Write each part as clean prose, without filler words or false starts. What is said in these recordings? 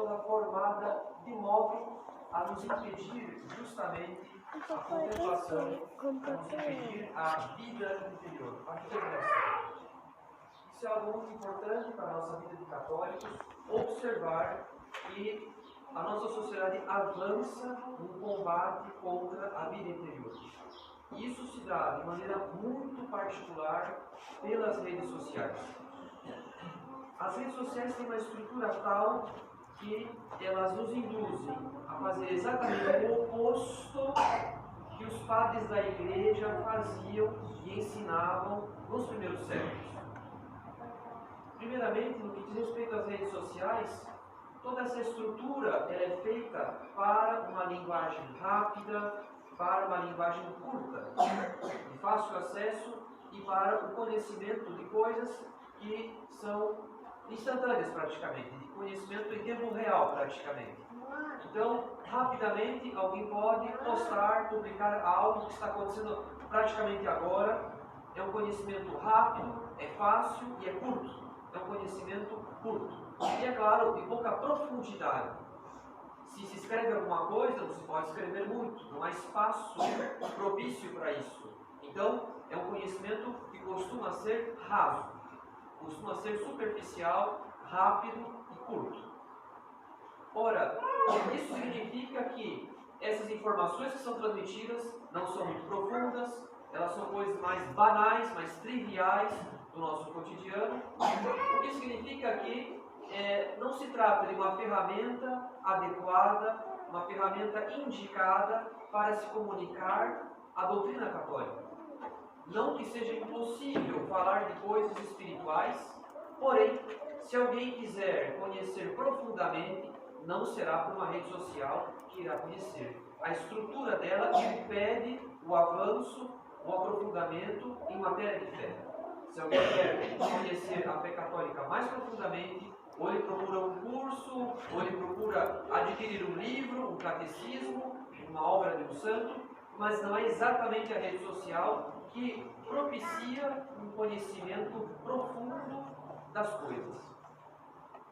toda formada de modo a nos impedir justamente a contemplação, a nos impedir a vida interior, a revelação. Isso é algo muito importante para a nossa vida de católicos, observar que a nossa sociedade avança no combate contra a vida interior. Isso se dá de maneira muito particular pelas redes sociais. As redes sociais têm uma estrutura tal que elas nos induzem a fazer exatamente o oposto que os padres da igreja faziam e ensinavam nos primeiros séculos. Primeiramente, no que diz respeito às redes sociais, toda essa estrutura ela é feita para uma linguagem rápida, para uma linguagem curta, de fácil acesso e para o conhecimento de coisas que são instantâneas praticamente, de conhecimento em tempo real praticamente. Então, rapidamente, alguém pode postar, publicar algo que está acontecendo praticamente agora. É um conhecimento rápido, é fácil e é curto. É um conhecimento curto. E é claro, de pouca profundidade. Se se escreve alguma coisa, não se pode escrever muito. Não há espaço propício para isso. Então, é um conhecimento que costuma ser raso. Costuma ser superficial, rápido e curto. Ora, isso significa que essas informações que são transmitidas não são muito profundas, elas são coisas mais banais, mais triviais do nosso cotidiano, o que significa que não se trata de uma ferramenta adequada, uma ferramenta indicada para se comunicar a doutrina católica. Não que seja impossível falar de coisas espirituais, porém, se alguém quiser conhecer profundamente, não será por uma rede social que irá conhecer. A estrutura dela impede o avanço, o aprofundamento em matéria de fé. Se alguém quer conhecer a fé católica mais profundamente, ou ele procura um curso, ou ele procura adquirir um livro, um catecismo, uma obra de um santo, mas não é exatamente a rede social que propicia um conhecimento profundo das coisas.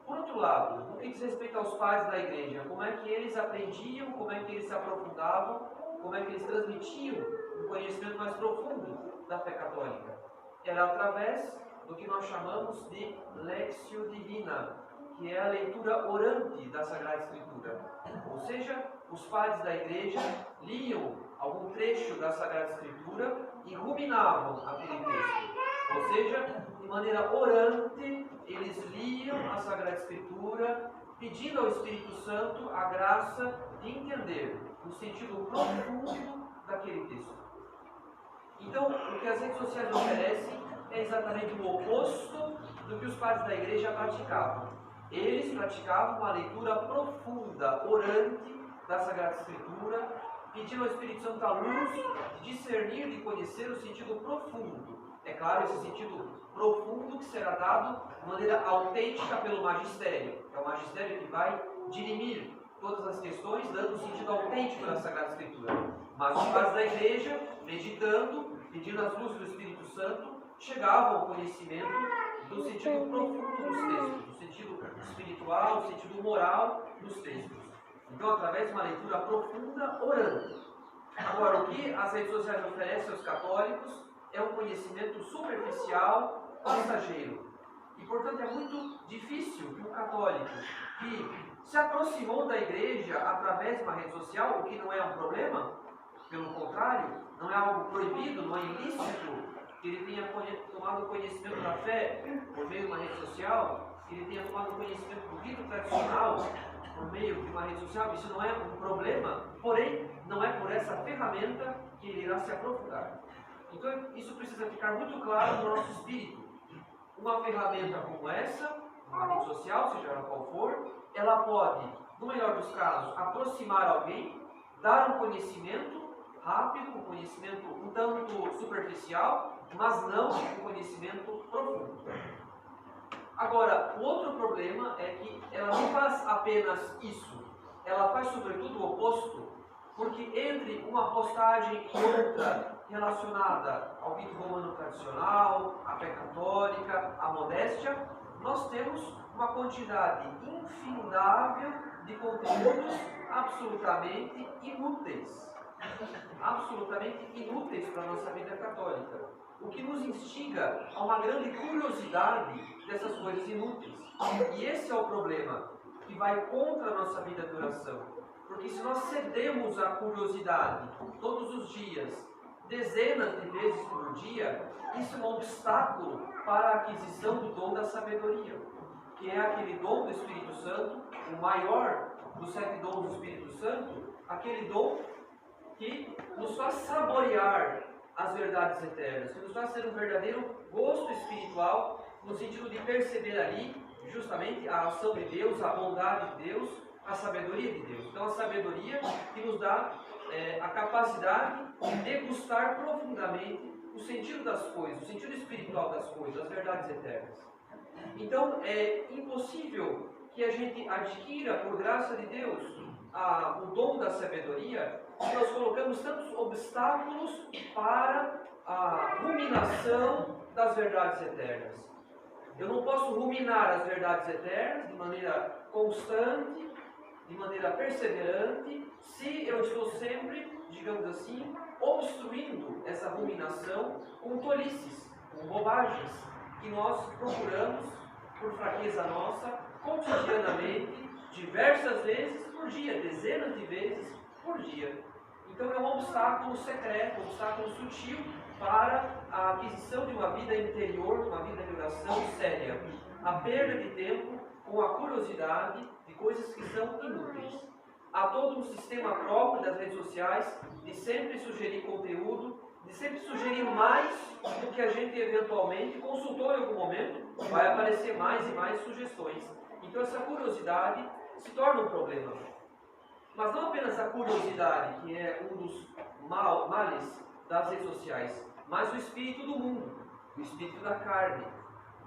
Por outro lado, no que diz respeito aos pais da igreja, como é que eles aprendiam, como é que eles se aprofundavam, como é que eles transmitiam um conhecimento mais profundo da fé católica? Era através do que nós chamamos de Lectio Divina, que é a leitura orante da Sagrada Escritura. Ou seja, os padres da igreja liam algum trecho da Sagrada Escritura e ruminavam aquele texto. Ou seja, de maneira orante, eles liam a Sagrada Escritura, pedindo ao Espírito Santo a graça de entender o sentido profundo daquele texto. Então, o que as redes sociais oferecem é exatamente o oposto do que os padres da igreja praticavam. Eles praticavam uma leitura profunda, orante da Sagrada Escritura, pedindo ao Espírito Santo a luz de discernir, de conhecer o sentido profundo. É claro, esse sentido profundo que será dado de maneira autêntica pelo magistério. É o magistério que vai dirimir todas as questões, dando o sentido autêntico da Sagrada Escritura. Mas os padres da igreja, meditando, pedindo as luzes do Espírito Santo, chegavam ao conhecimento do sentido profundo dos textos, do sentido espiritual, do sentido moral dos textos. Então, através de uma leitura profunda, orando. Agora, o que as redes sociais oferecem aos católicos é um conhecimento superficial, passageiro. E, portanto, é muito difícil que um católico que se aproximou da igreja através de uma rede social, o que não é um problema, pelo contrário, não é algo proibido, não é ilícito, que ele tenha tomado conhecimento da fé por meio de uma rede social, que ele tenha tomado conhecimento do rito tradicional por meio de uma rede social, isso não é um problema, porém, não é por essa ferramenta que ele irá se aprofundar. Então, isso precisa ficar muito claro no nosso espírito. Uma ferramenta como essa, uma rede social, seja ela qual for, ela pode, no melhor dos casos, aproximar alguém, dar um conhecimento rápido, um conhecimento um tanto superficial, mas não um conhecimento profundo. Agora, o outro problema é que ela não faz apenas isso, ela faz sobretudo o oposto, porque entre uma postagem e outra relacionada ao rito romano tradicional, à fé católica, à modéstia, nós temos uma quantidade infindável de conteúdos absolutamente inúteis. Absolutamente inúteis para a nossa vida católica. O que nos instiga a uma grande curiosidade dessas coisas inúteis. E esse é o problema, que vai contra a nossa vida de oração. Porque se nós cedemos à curiosidade todos os dias, dezenas de vezes por dia, isso é um obstáculo para a aquisição do dom da sabedoria, que é aquele dom do Espírito Santo, o maior dos 7 dons do Espírito Santo, aquele dom que nos faz saborear as verdades eternas, que nos faz ter um verdadeiro gosto espiritual, no sentido de perceber ali justamente a ação de Deus, a bondade de Deus, a sabedoria de Deus. Então a sabedoria que nos dá a capacidade de degustar profundamente o sentido das coisas, o sentido espiritual das coisas, as verdades eternas. Então é impossível que a gente adquira, por graça de Deus, o dom da sabedoria, se nós colocamos tantos obstáculos para a ruminação das verdades eternas. Eu não posso ruminar as verdades eternas de maneira constante, de maneira perseverante, se eu estou sempre, digamos assim, obstruindo essa ruminação com tolices, com bobagens, que nós procuramos, por fraqueza nossa, cotidianamente, diversas vezes por dia, dezenas de vezes por dia. Então é um obstáculo secreto, um obstáculo sutil para a aquisição de uma vida interior, uma vida de oração séria. A perda de tempo com a curiosidade de coisas que são inúteis. Há todo um sistema próprio das redes sociais de sempre sugerir conteúdo, de sempre sugerir mais do que a gente eventualmente consultou em algum momento, vai aparecer mais e mais sugestões. Então essa curiosidade se torna um problema. Mas não apenas a curiosidade, que é um dos males das redes sociais, mas o espírito do mundo, o espírito da carne.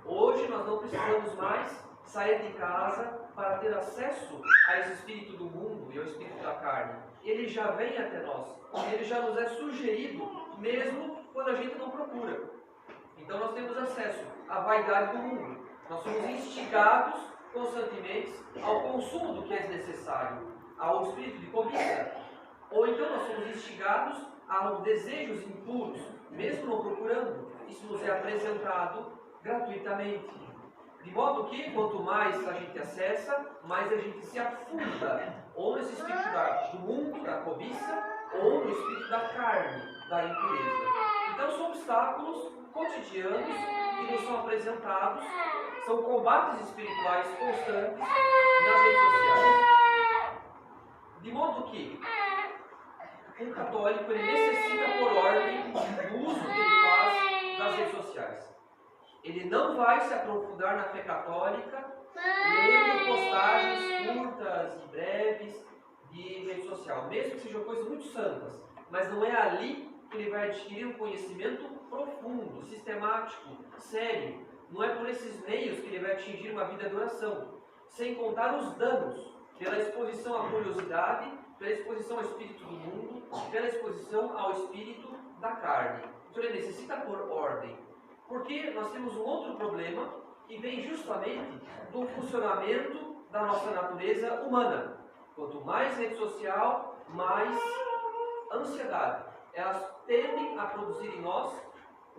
Hoje nós não precisamos mais sair de casa para ter acesso a esse espírito do mundo e ao espírito da carne. Ele já vem até nós, ele já nos é sugerido, mesmo quando a gente não procura. Então nós temos acesso à vaidade do mundo. Nós somos instigados constantemente ao consumo do que é necessário, ao espírito de cobiça. Ou então nós somos instigados aos desejos impuros, mesmo não procurando. Isso nos é apresentado gratuitamente. De modo que, quanto mais a gente acessa, mais a gente se afunda, ou nesse espírito do mundo, da cobiça, ou no espírito da carne, da impureza. Então são obstáculos cotidianos que nos são apresentados, são combates espirituais constantes nas redes sociais. De modo que um católico ele necessita, por ordem, do uso que ele faz das redes sociais. Ele não vai se aprofundar na fé católica lendo postagens curtas e breves de rede social, mesmo que sejam coisas muito santas, mas não é ali que ele vai adquirir um conhecimento profundo, sistemático, sério. Não é por esses meios que ele vai atingir uma vida de oração, sem contar os danos pela exposição à curiosidade, pela exposição ao espírito do mundo, pela exposição ao espírito da carne. Então ele necessita pôr ordem. Porque nós temos um outro problema que vem justamente do funcionamento da nossa natureza humana. Quanto mais rede social, mais ansiedade. Elas tendem a produzir em nós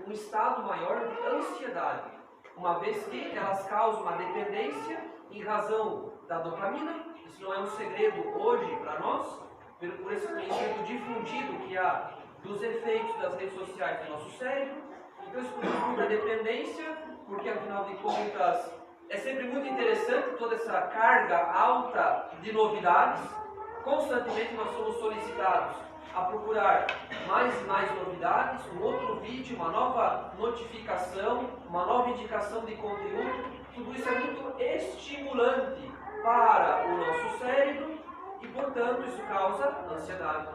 um estado maior de ansiedade, uma vez que elas causam uma dependência em razão da dopamina. Isso não é um segredo hoje para nós, por esse conhecimento difundido que há dos efeitos das redes sociais no nosso cérebro. Então isso produz muita dependência, porque afinal de contas é sempre muito interessante toda essa carga alta de novidades. Constantemente nós somos solicitados a procurar mais e mais novidades, um outro vídeo, uma nova notificação, uma nova indicação de conteúdo. Tudo isso é muito estimulante para o nosso cérebro e, portanto, isso causa ansiedade.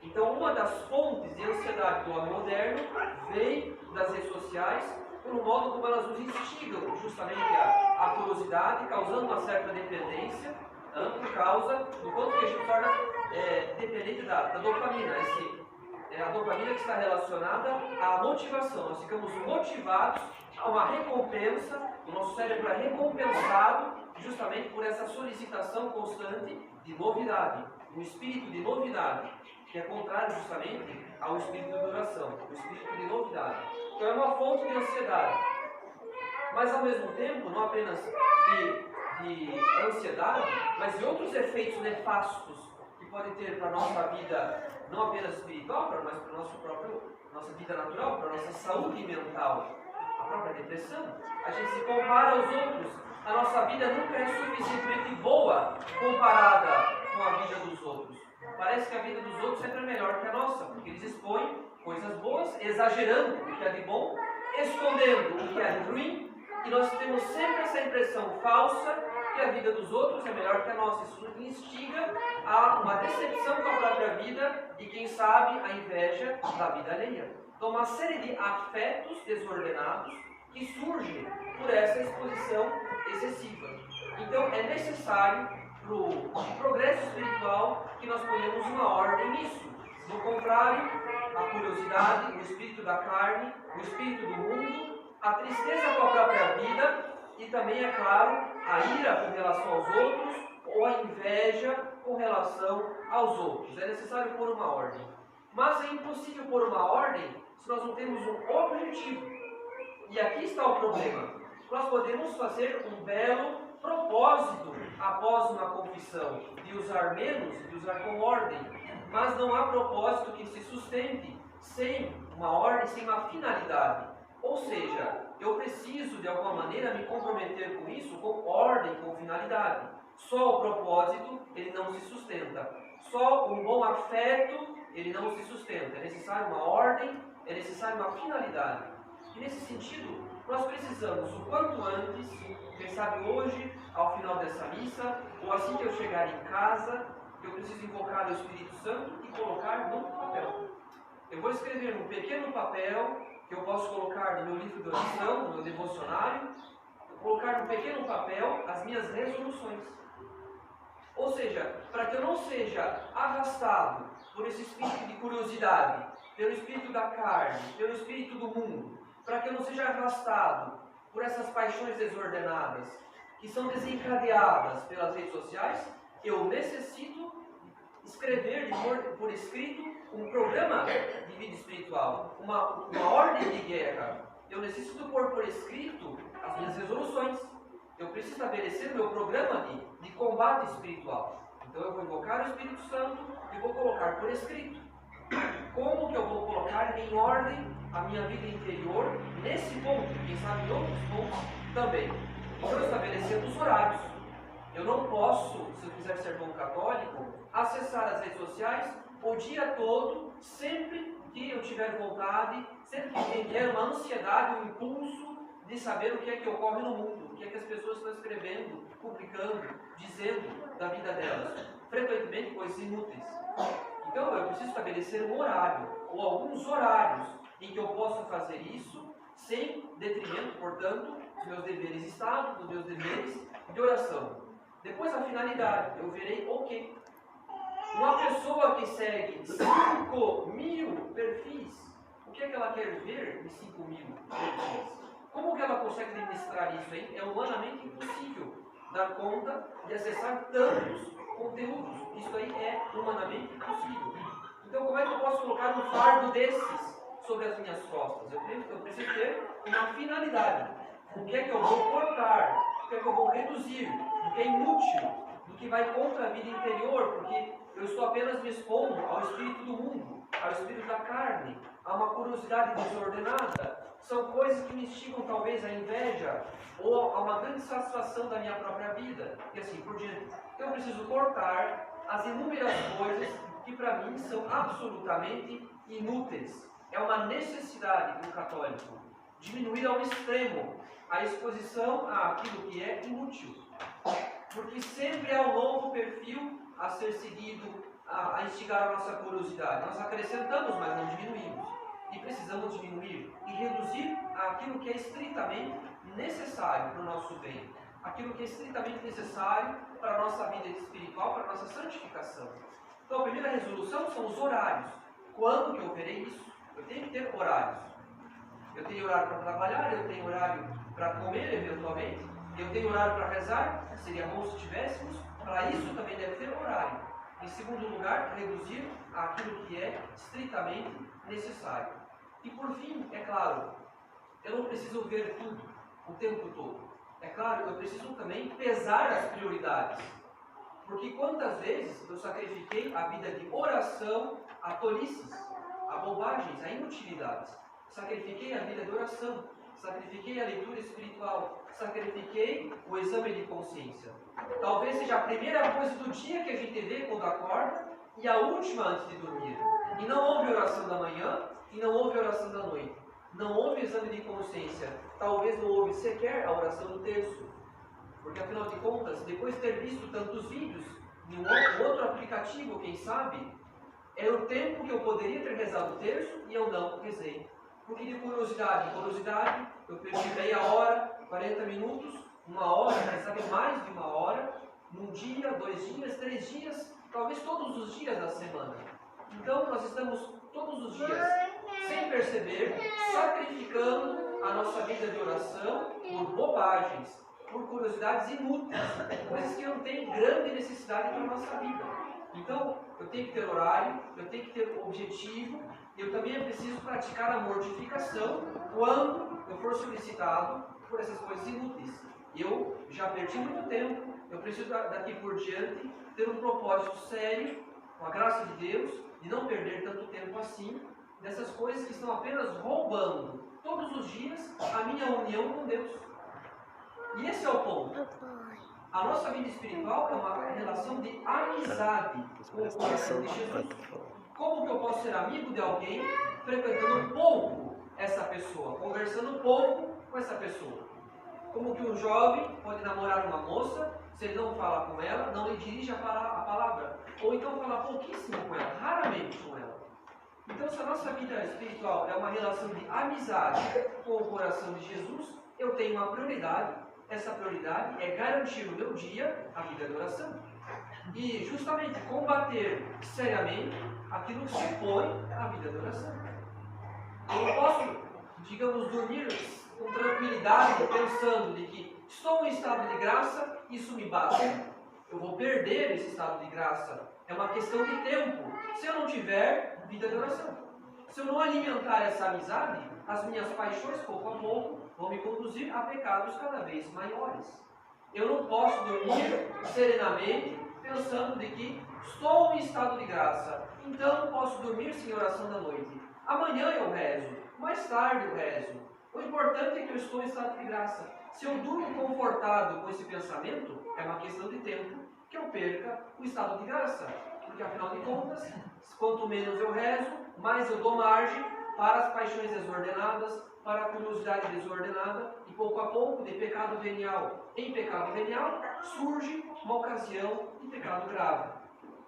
Então, uma das fontes de ansiedade do homem moderno vem das redes sociais, pelo modo como elas nos instigam justamente a curiosidade, causando uma certa dependência, por causa do quanto que a gente torna dependente da dopamina. A dopamina que está relacionada à motivação. Nós ficamos motivados a uma recompensa O nosso cérebro é recompensado justamente por essa solicitação constante de novidade, um espírito de novidade, que é contrário justamente ao espírito de oração, o espírito de novidade. Então é uma fonte de ansiedade. Mas ao mesmo tempo, não apenas de ansiedade, mas de outros efeitos nefastos que podem ter para a nossa vida, não apenas espiritual, mas para a nossa vida natural, para a nossa saúde mental. A própria depressão. A gente se compara aos outros. A nossa vida nunca é suficientemente boa comparada com a vida dos outros. Parece que a vida dos outros sempre é melhor que a nossa, porque eles expõem coisas boas, exagerando o que é de bom, escondendo o que é de ruim, e nós temos sempre essa impressão falsa que a vida dos outros é melhor que a nossa. Isso instiga a uma decepção com a própria vida e, quem sabe, a inveja da vida alheia. Então, uma série de afetos desordenados que surgem por essa exposição excessiva. Então, é necessário para o progresso espiritual que nós ponhamos uma ordem nisso. Do contrário, a curiosidade, o espírito da carne, o espírito do mundo, a tristeza com a própria vida e também, é claro, a ira com relação aos outros ou a inveja com relação aos outros. É necessário pôr uma ordem. Mas é impossível pôr uma ordem se nós não temos um objetivo. E aqui está o problema. Nós podemos fazer um belo propósito após uma confissão, de usar menos, de usar com ordem, mas não há propósito que se sustente sem uma ordem, sem uma finalidade. Ou seja, eu preciso de alguma maneira me comprometer com isso, com ordem, com finalidade. Só o propósito, ele não se sustenta. Só um bom afeto, ele não se sustenta. É necessário uma ordem, é necessário uma finalidade. E nesse sentido, nós precisamos o quanto antes, quem sabe hoje, ao final dessa missa, ou assim que eu chegar em casa, eu preciso invocar o Espírito Santo e colocar no papel. Eu vou escrever num pequeno papel, que eu posso colocar no meu livro de oração, no meu devocionário, colocar no pequeno papel as minhas resoluções. Ou seja, para que eu não seja arrastado por esse espírito de curiosidade, pelo espírito da carne, pelo espírito do mundo, para que eu não seja arrastado por essas paixões desordenadas que são desencadeadas pelas redes sociais, eu necessito escrever por escrito um programa de vida espiritual, uma ordem de guerra. Eu necessito pôr por escrito as minhas resoluções. Eu preciso estabelecer meu programa de combate espiritual. Então eu vou invocar o Espírito Santo e vou colocar por escrito. Como que eu vou colocar em ordem a minha vida interior nesse ponto, quem sabe em outros pontos também. Então estabelecendo os horários. Eu não posso, se eu quiser ser bom católico, acessar as redes sociais o dia todo, sempre que eu tiver vontade, sempre que vier uma ansiedade, um impulso de saber o que é que ocorre no mundo, o que é que as pessoas estão escrevendo, publicando, dizendo da vida delas. Frequentemente coisas inúteis. Então eu preciso estabelecer um horário, ou alguns horários, em que eu possa fazer isso, sem detrimento, portanto, dos meus deveres de Estado, dos meus deveres de oração. Depois a finalidade, eu verei o quê? Uma pessoa que segue 5.000 perfis, o que é que ela quer ver em 5.000 perfis? Como que ela consegue administrar isso, hein? É humanamente impossível dar conta de acessar tantos conteúdos. Isso aí é humanamente impossível. Então como é que eu posso colocar um fardo desses sobre as minhas costas? Eu preciso ter uma finalidade. O que é que eu vou cortar? O que é que eu vou reduzir? Do que é inútil? Do que vai contra a vida interior? Porque eu estou apenas me expondo ao espírito do mundo, ao espírito da carne, a uma curiosidade desordenada. São coisas que me instigam talvez à inveja ou a uma grande satisfação da minha própria vida e assim por diante. Eu preciso cortar as inúmeras coisas que para mim são absolutamente inúteis. É uma necessidade do católico diminuir ao extremo a exposição àquilo que é inútil. Porque sempre há um novo perfil a ser seguido, a instigar a nossa curiosidade. Nós acrescentamos, mas não diminuímos. E precisamos diminuir e reduzir aquilo que é estritamente necessário para o nosso bem. Aquilo que é estritamente necessário para a nossa vida espiritual, para a nossa santificação. Então a primeira resolução são os horários. Quando que eu verei isso? Eu tenho que ter horários. Eu tenho horário para trabalhar, eu tenho horário para comer eventualmente. Eu tenho horário para rezar, seria bom se tivéssemos. Para isso também deve ter horário. Em segundo lugar, reduzir aquilo que é estritamente necessário. E por fim, é claro, eu não preciso ver tudo o tempo todo. É claro, eu preciso também pesar as prioridades. Porque quantas vezes eu sacrifiquei a vida de oração a tolices, a bobagens, a inutilidades. Sacrifiquei a vida de oração, sacrifiquei a leitura espiritual, sacrifiquei o exame de consciência. Talvez seja a primeira coisa do dia que a gente vê quando acorda e a última antes de dormir. E não houve oração da manhã e não houve oração da noite. Não houve exame de consciência. Talvez não houve sequer a oração do terço. Porque, afinal de contas, depois de ter visto tantos vídeos em um outro aplicativo, quem sabe, era o tempo que eu poderia ter rezado o terço e eu não rezei. Porque de curiosidade, eu perdi meia hora, 40 minutos, uma hora, quem sabe mais de uma hora, num dia, 2 dias, 3 dias, talvez todos os dias da semana. Então, nós estamos todos os dias, sem perceber, sacrificando a nossa vida de oração por bobagens, por curiosidades inúteis, coisas que não têm grande necessidade para a nossa vida. Então, eu tenho que ter horário, eu tenho que ter objetivo, e eu também preciso praticar a mortificação quando eu for solicitado por essas coisas inúteis. Eu já perdi muito tempo, eu preciso daqui por diante ter um propósito sério, com a graça de Deus, de não perder tanto tempo assim, dessas coisas que estão apenas roubando todos os dias a minha união com Deus. E esse é o ponto. A nossa vida espiritual é uma relação de amizade com o coração de Jesus. Como que eu posso ser amigo de alguém frequentando pouco essa pessoa, conversando pouco com essa pessoa? Como que um jovem pode namorar uma moça se ele não fala com ela, não lhe dirige a palavra? Ou então fala pouquíssimo com ela, raramente com ela. Então, se a nossa vida espiritual é uma relação de amizade com o coração de Jesus, eu tenho uma prioridade. Essa prioridade é garantir no meu dia a vida de oração. E justamente combater seriamente aquilo que se opõe à vida de oração. Eu não posso, digamos, dormir com tranquilidade, pensando de que estou em estado de graça, isso me basta. Eu vou perder esse estado de graça. É uma questão de tempo. Se eu não tiver vida de oração. Se eu não alimentar essa amizade, as minhas paixões, pouco a pouco, vão me conduzir a pecados cada vez maiores. Eu não posso dormir serenamente pensando de que estou em estado de graça, então posso dormir sem oração da noite. Amanhã eu rezo, mais tarde eu rezo. O importante é que eu estou em estado de graça. Se eu durmo confortado com esse pensamento, é uma questão de tempo que eu perca o estado de graça. Porque, afinal de contas, quanto menos eu rezo, mais eu dou margem para as paixões desordenadas, para a curiosidade desordenada, e pouco a pouco, de pecado venial em pecado venial, surge uma ocasião de pecado grave.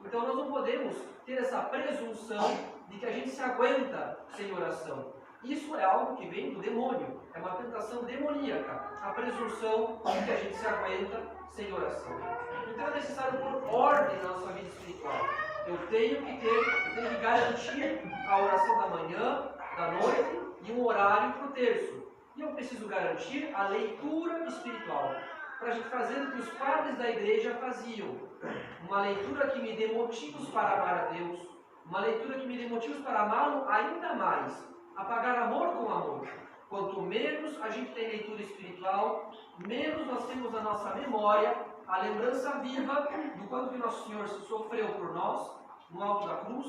Então nós não podemos ter essa presunção de que a gente se aguenta sem oração. Isso é algo que vem do demônio, é uma tentação demoníaca, a presunção de que a gente se aguenta sem oração. Então é necessário pôr ordem na nossa vida espiritual. Eu tenho que garantir a oração da manhã, da noite e um horário para o terço. E eu preciso garantir a leitura espiritual, para a gente fazer o que os padres da igreja faziam. Uma leitura que me dê motivos para amar a Deus, uma leitura que me dê motivos para amá-lo ainda mais, a pagar amor com amor. Quanto menos a gente tem leitura espiritual, menos nós temos na nossa memória a lembrança viva do quanto que Nosso Senhor sofreu por nós, no alto da cruz,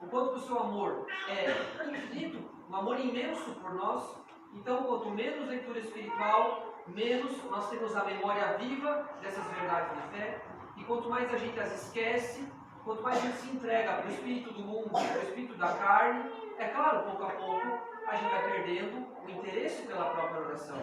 o quanto que o seu amor é infinito, um amor imenso por nós. Então, quanto menos leitura espiritual, menos nós temos a memória viva dessas verdades de fé, e quanto mais a gente as esquece, quanto mais a gente se entrega para o espírito do mundo, para o espírito da carne, é claro, pouco a pouco, a gente vai perdendo o interesse pela própria oração.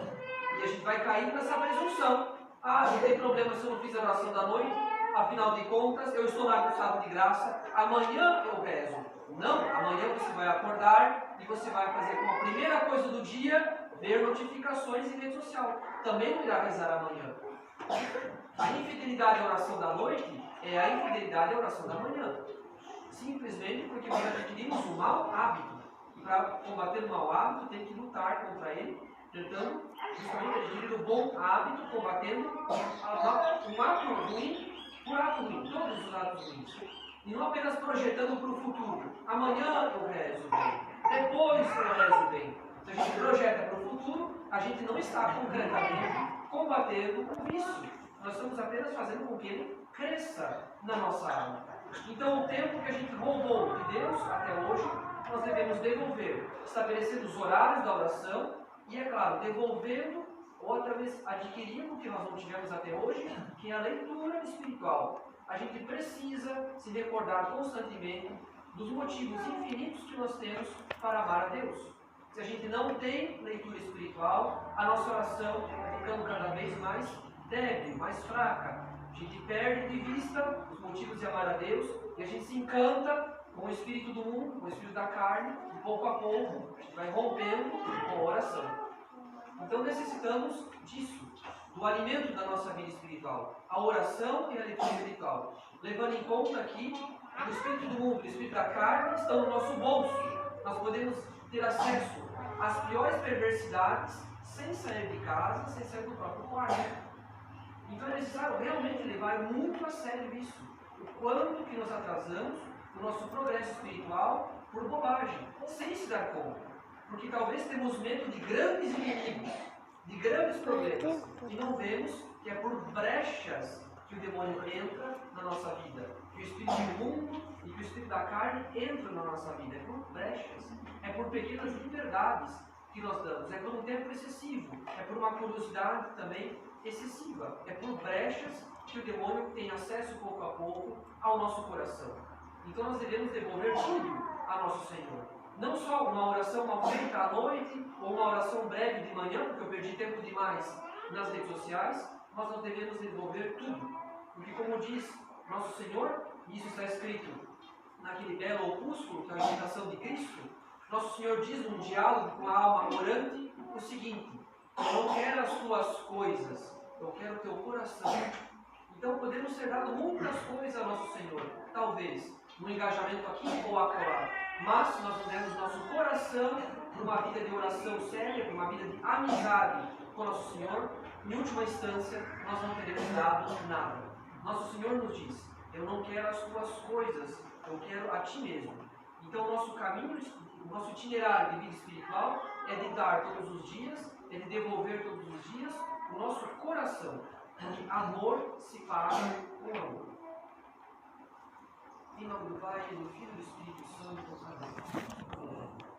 E a gente vai caindo nessa presunção. Ah, não tem problema se eu não fiz a oração da noite, afinal de contas, eu estou na estado de graça, amanhã eu rezo. Não, amanhã você vai acordar e você vai fazer como a primeira coisa do dia, ver notificações em rede social. Também não irá rezar amanhã. A infidelidade à oração da noite é a infidelidade à oração da manhã. Simplesmente porque nós adquirimos um mau hábito. E para combater o mau hábito, tem que lutar contra ele, tentando justamente adquirir o bom hábito, combatendo um ato ruim por ato ruim, todos os atos ruins. E não apenas projetando para o futuro. Amanhã eu rezo bem, depois eu rezo bem. Se a gente projeta para o futuro, a gente não está concretamente combatendo o vício. Nós estamos apenas fazendo com que ele cresça na nossa alma. Então, o tempo que a gente roubou de Deus até hoje, nós devemos devolver, estabelecendo os horários da oração e, é claro, devolvendo ou através adquirindo o que nós não tivemos até hoje, que é a leitura espiritual. A gente precisa se recordar constantemente dos motivos infinitos que nós temos para amar a Deus. Se a gente não tem leitura espiritual, a nossa oração vai ficando cada vez mais débil, mais fraca. A gente perde de vista os motivos de amar a Deus e a gente se encanta com o espírito do mundo, com o espírito da carne, e pouco a pouco a gente vai rompendo com a oração. Então necessitamos disso, do alimento da nossa vida espiritual, a oração e a leitura espiritual, levando em conta que o espírito do mundo e o espírito da carne estão no nosso bolso. Nós podemos ter acesso às piores perversidades sem sair de casa, sem sair do próprio quarto. Então é necessário realmente levar muito a sério isso. O quanto que nós atrasamos o nosso progresso espiritual por bobagem, sem se dar conta. Porque talvez temos medo de grandes inimigos, de grandes problemas, e não vemos que é por brechas que o demônio entra na nossa vida, que o espírito do mundo e que o espírito da carne entram na nossa vida. É por brechas, é por pequenas liberdades que nós damos, é por um tempo excessivo, é por uma curiosidade também excessiva, é por brechas que o demônio tem acesso pouco a pouco ao nosso coração. Então nós devemos devolver tudo a nosso Senhor. Não só uma oração mal feita à noite, ou uma oração breve de manhã, porque eu perdi tempo demais nas redes sociais, mas nós devemos devolver tudo. Porque como diz nosso Senhor, e isso está escrito naquele belo opúsculo, que é a imitação de Cristo, nosso Senhor diz num diálogo com a alma orante o seguinte: eu não quero as tuas coisas, eu quero o teu coração. Então podemos ser dado muitas coisas a nosso Senhor, talvez no engajamento aqui ou acolá, mas se nós pudermos nosso coração para uma vida de oração séria, para uma vida de amizade com nosso Senhor, em última instância nós não teremos dado nada. Nosso Senhor nos diz: eu não quero as tuas coisas, eu quero a ti mesmo. Então o nosso caminho, o nosso itinerário de vida espiritual é de dar todos os dias, é de devolver todos os dias o nosso coração, porque amor se paga com amor. Em nome do Pai, do Filho e do Espírito Santo. Amém.